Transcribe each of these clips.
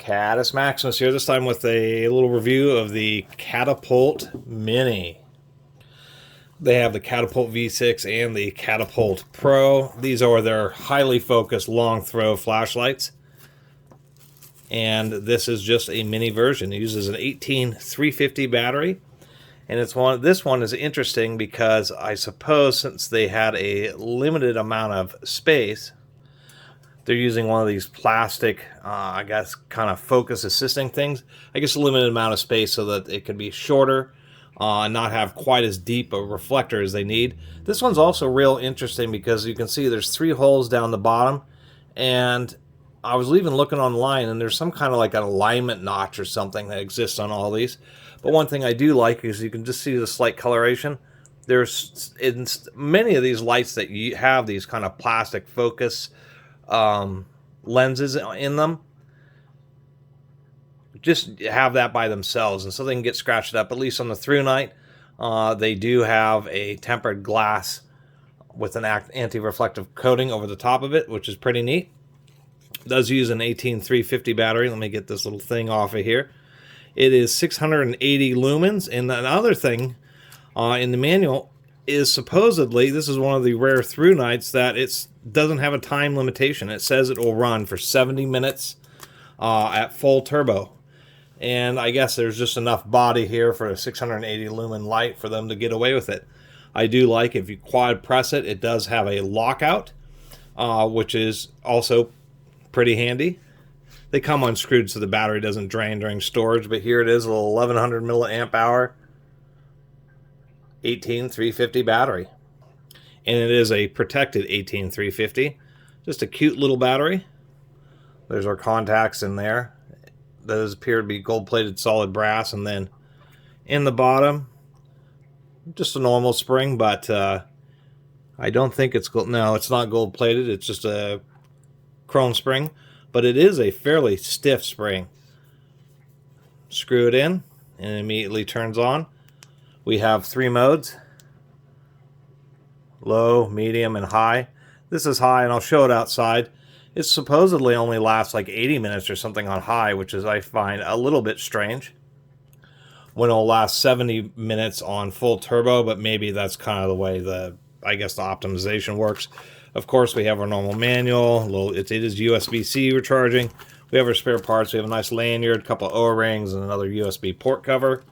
Catus Maximus here, this time with a little review of the Catapult Mini. They have the Catapult V6 and the Catapult Pro. These are their highly focused long throw flashlights. And this is just a mini version. It uses an 18350 battery. And this one is interesting because I suppose since they had a limited amount of space, they're using one of these plastic, I guess, kind of focus assisting things. I guess a limited amount of space so that it could be shorter and not have quite as deep a reflector as they need. This one's also real interesting because you can see there's 3 holes down the bottom. And I was even looking online and there's some kind of like an alignment notch or something that exists on all these. But one thing I do like is you can just see the slight coloration. There's in many of these lights that you have these kind of plastic focus lenses in them, just have that by themselves, and so they can get scratched up. At least on the ThruNite, they do have a tempered glass with an anti-reflective coating over the top of it, which is pretty neat. It does use an 18350 battery. Let me get this little thing off of here. It is 680 lumens, and another thing in the manual is supposedly, this is one of the rare ThruNites that it doesn't have a time limitation. It says it will run for 70 minutes at full turbo. And I guess there's just enough body here for a 680 lumen light for them to get away with it. I do like if you quad press it, it does have a lockout, which is also pretty handy. They come unscrewed so the battery doesn't drain during storage, but here it is, a little 1100 milliamp hour 18350 battery. And it is a protected 18350. Just a cute little battery. There's our contacts in there. Those appear to be gold-plated solid brass. And then in the bottom, just a normal spring, but I don't think it's gold. No, it's not gold-plated. It's just a chrome spring. But it is a fairly stiff spring. Screw it in, and it immediately turns on. We have 3 modes: low, medium, and high. This is high, and I'll show it outside. It supposedly only lasts like 80 minutes or something on high, which is, I find, a little bit strange. When it'll last 70 minutes on full turbo, but maybe that's kind of the way I guess the optimization works. Of course, we have our normal manual. It is USB-C recharging. We have our spare parts. We have a nice lanyard, a couple of O-rings, and another USB port cover.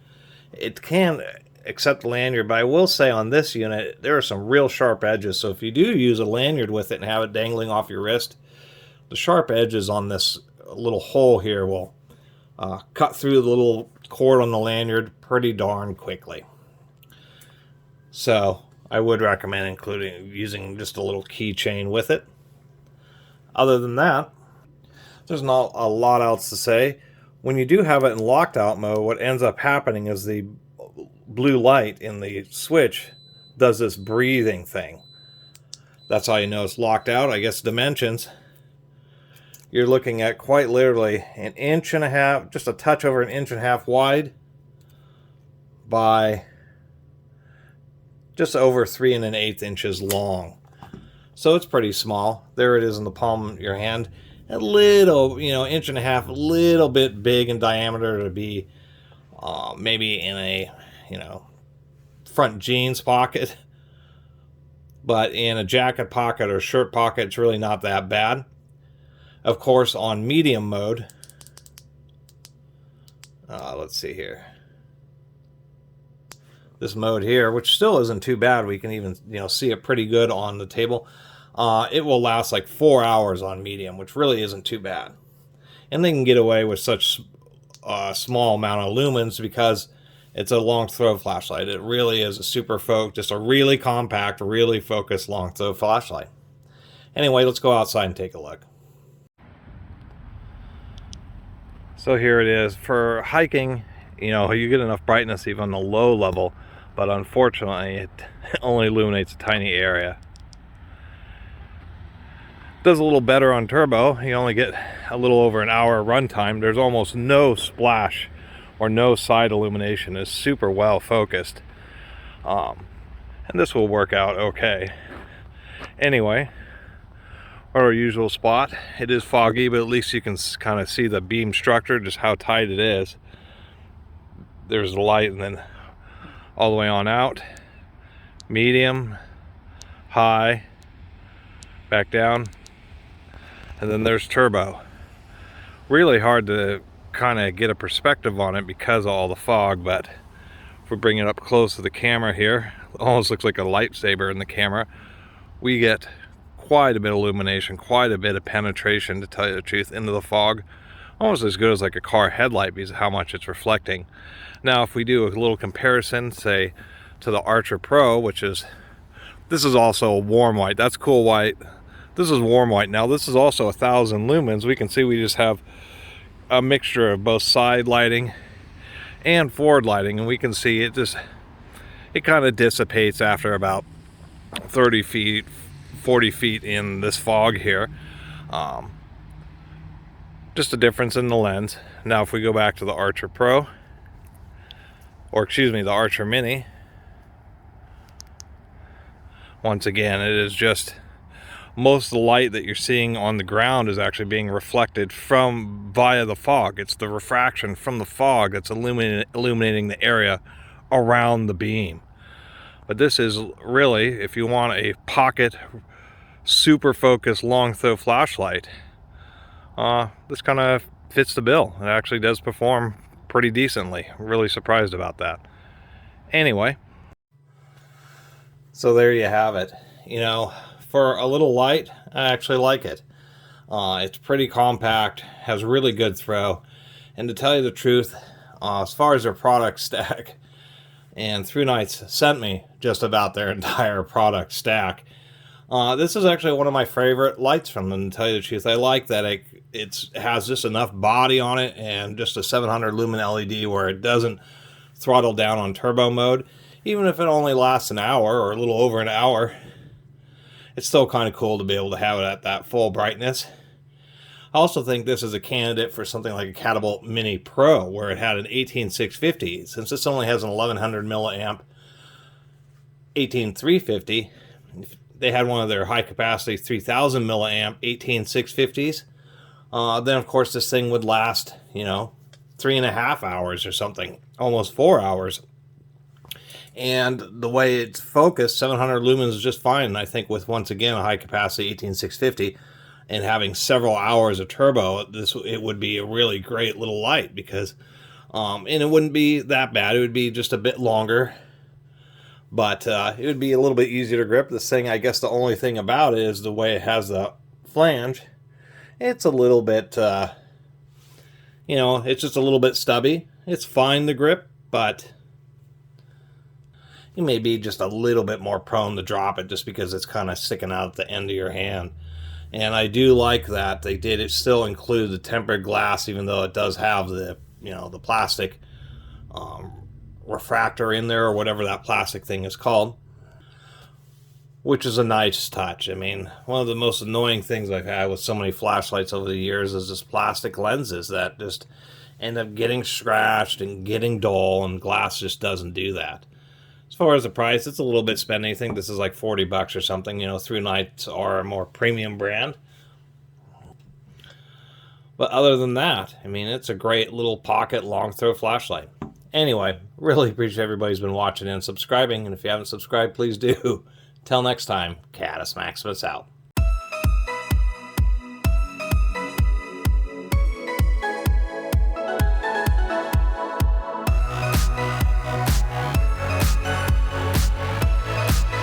It can accept the lanyard, but I will say on this unit there are some real sharp edges, so if you do use a lanyard with it and have it dangling off your wrist, the sharp edges on this little hole here will cut through the little cord on the lanyard pretty darn quickly. So I would recommend using just a little keychain with it. Other than that, there's not a lot else to say. When you do have it in locked out mode, what ends up happening is the blue light in the switch does this breathing thing. That's how you know it's locked out. I guess dimensions, you're looking at quite literally 1.5 inches, just a touch over 1.5 inches wide by just over 3 1/8 inches long. So it's pretty small. There it is in the palm of your hand. A little, 1.5 inches, a little bit big in diameter to be maybe in a front jeans pocket, but in a jacket pocket or shirt pocket, it's really not that bad. Of course, on medium mode, let's see here. This mode here, which still isn't too bad, we can even see it pretty good on the table. It will last like 4 hours on medium, which really isn't too bad. And they can get away with such small amount of lumens because it's a long throw flashlight. It really is a super just a really compact, really focused long throw flashlight. Anyway, let's go outside and take a look. So here it is. For hiking, you get enough brightness even on the low level, but unfortunately it only illuminates a tiny area. Does a little better on turbo. You only get a little over an hour runtime. There's almost no splash or no side illumination. It's super well focused, and this will work out okay. Anyway, our usual spot. It is foggy, but at least you can kind of see the beam structure, just how tight it is. There's the light, and then all the way on out, medium, high, back down, and then there's turbo. Really hard to kind of get a perspective on it because of all the fog, but if we bring it up close to the camera here, it almost looks like a lightsaber in the camera. We get quite a bit of illumination, quite a bit of penetration, to tell you the truth, into the fog. Almost as good as like a car headlight because of how much it's reflecting. Now, if we do a little comparison, say, to the Archer Pro, which is, this is also a warm white. That's cool white. This is warm white. Now, this is also 1,000 lumens. We can see we just have a mixture of both side lighting and forward lighting, and we can see it just, it kind of dissipates after about 30 feet, 40 feet in this fog here. Just a difference in the lens. Now, if we go back to the Archer Pro, or excuse me, the Archer Mini, once again, it is just, most of the light that you're seeing on the ground is actually being reflected from via the fog. It's the refraction from the fog that's illuminating the area around the beam. But this is really, if you want a pocket, super focused, long throw flashlight, this kind of fits the bill. It actually does perform pretty decently. Really surprised about that. Anyway, so there you have it. You know, for a little light, I actually like it. It's pretty compact, has really good throw, and to tell you the truth, as far as their product stack, and ThruNite sent me just about their entire product stack, this is actually one of my favorite lights from them, to tell you the truth. I like that it has just enough body on it and just a 700 lumen LED where it doesn't throttle down on turbo mode. Even if it only lasts an hour or a little over an hour, it's still kind of cool to be able to have it at that full brightness. I also think this is a candidate for something like a Catapult Mini Pro, where it had an 18650. Since this only has an 1100 milliamp 18350, if they had one of their high capacity 3000 milliamp 18650s, then of course this thing would last, you know, 3.5 hours or something, almost 4 hours. And the way it's focused, 700 lumens is just fine. And I think with, once again, a high capacity 18650 and having several hours of turbo, it would be a really great little light, because and it wouldn't be that bad. It would be just a bit longer, but it would be a little bit easier to grip. This thing, I guess the only thing about it is the way it has the flange. It's a little bit, you know, it's just a little bit stubby. It's fine to grip, but you may be just a little bit more prone to drop it just because it's kind of sticking out at the end of your hand. And I do like that they did it still include the tempered glass, even though it does have the, you know, the plastic refractor in there, or whatever that plastic thing is called, which is a nice touch. I mean, one of the most annoying things I've had with so many flashlights over the years is just plastic lenses that just end up getting scratched and getting dull, and glass just doesn't do that. As far as the price, it's a little bit spendy. I think this is like 40 bucks or something. You know, ThruNite are a more premium brand. But other than that, I mean, it's a great little pocket long throw flashlight. Anyway, really appreciate everybody who's been watching and subscribing. And if you haven't subscribed, please do. Till next time, Catus Maximus out.